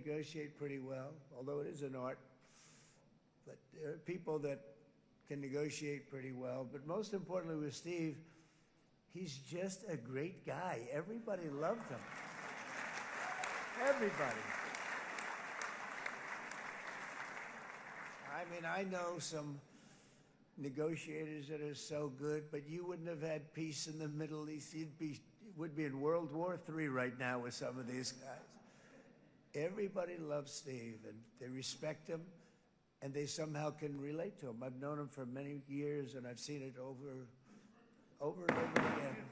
negotiate pretty well, although it is an art. But there are people that can negotiate pretty well. But most importantly with Steve, he's just a great guy. Everybody loved him. Everybody. I mean, I know some negotiators that are so good, but you wouldn't have had peace in the Middle East. Would be in World War III right now with some of these guys. Everybody loves Steve, and they respect him, and they somehow can relate to him. I've known him for many years, and I've seen it over and over again.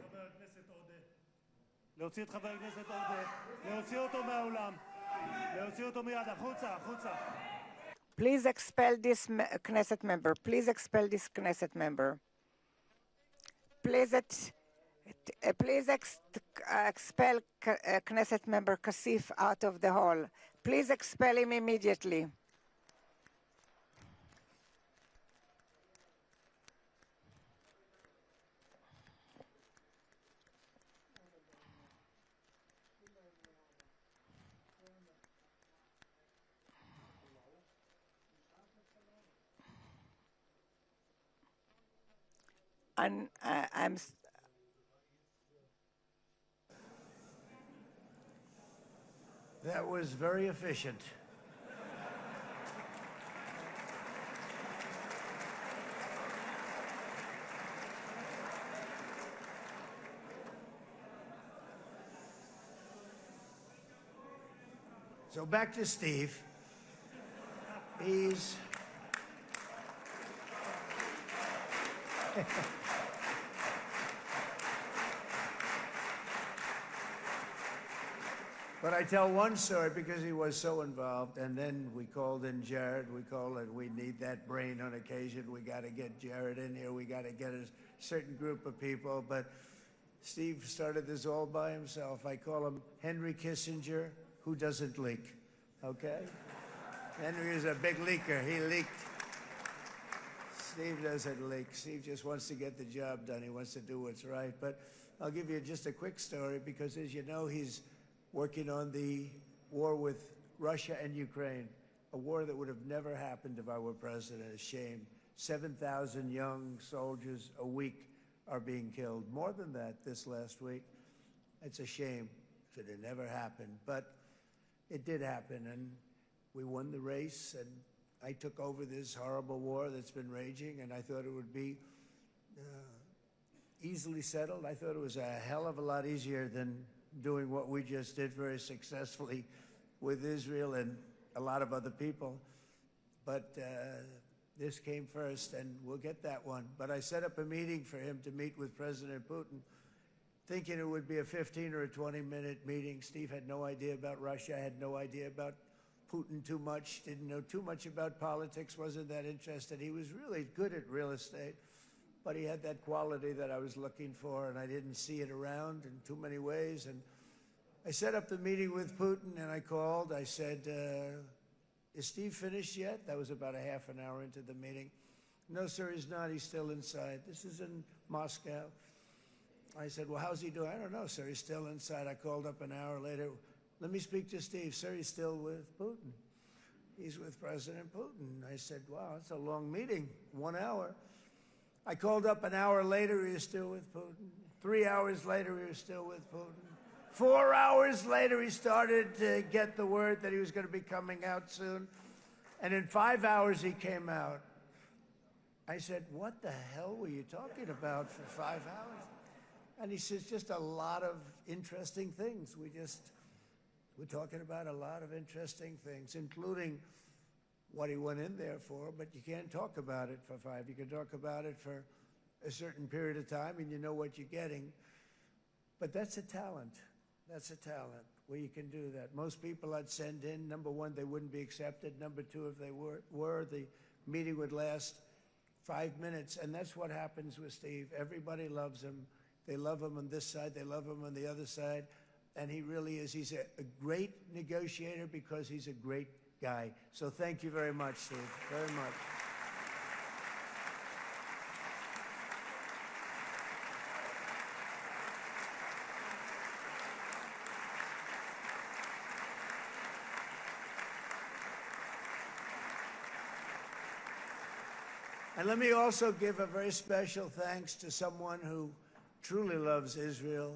להוציא את חבר הכנסת עודה, להוציא אותו מהאולם, להוציא אותו מיד, החוצה, החוצה. Please expel this Knesset member. Please expel this Knesset member. Please expel Knesset member Kasif out of the hall. Please expel him immediately. And That was very efficient. So back to Steve. He's But I tell one story because he was so involved, and then we called in Jared. We need that brain on occasion. We got to get Jared in here. We got to get a certain group of people. But Steve started this all by himself. I call him Henry Kissinger, who doesn't leak, okay? Henry is a big leaker. He leaked. Steve doesn't leak. Steve just wants to get the job done. He wants to do what's right. But I'll give you just a quick story because, as you know, he's working on the war with Russia and Ukraine, a war that would have never happened if I were president. A shame. 7,000 young soldiers a week are being killed. More than that this last week. It's a shame. It should have never happened. But it did happen, and we won the race, and I took over this horrible war that's been raging, and I thought it would be easily settled. I thought it was a hell of a lot easier than doing what we just did very successfully with Israel and a lot of other people. But this came first, and we'll get that one. But I set up a meeting for him to meet with President Putin, thinking it would be a 15 or a 20-minute meeting. Steve had no idea about Russia, had no idea about Putin too much, didn't know too much about politics, wasn't that interested. He was really good at real estate, but he had that quality that I was looking for, and I didn't see it around in too many ways. And I set up the meeting with Putin, and I called. I said, is Steve finished yet? That was about a half an hour into the meeting. No, sir, he's not. He's still inside. This is in Moscow. I said, well, how's he doing? I don't know, sir. He's still inside. I called up an hour later. Let me speak to Steve. Sir, he's still with Putin. He's with President Putin. I said, wow, that's a long meeting, 1 hour. I called up an hour later, he was still with Putin. 3 hours later, he was still with Putin. 4 hours later, he started to get the word that he was going to be coming out soon. And in 5 hours, he came out. I said, what the hell were you talking about for 5 hours? And he says, just a lot of interesting things. We're talking about a lot of interesting things, including what he went in there for, but you can't talk about it for 5. You can talk about it for a certain period of time, and you know what you're getting. But that's a talent. That's a talent where you can do that. Most people I'd send in, number one, they wouldn't be accepted. Number two, if they were, the meeting would last 5 minutes, and that's what happens with Steve. Everybody loves him. They love him on this side. They love him on the other side. And he really is. He's a great negotiator because he's a great guy. So thank you very much, Steve, very much. And let me also give a very special thanks to someone who truly loves Israel,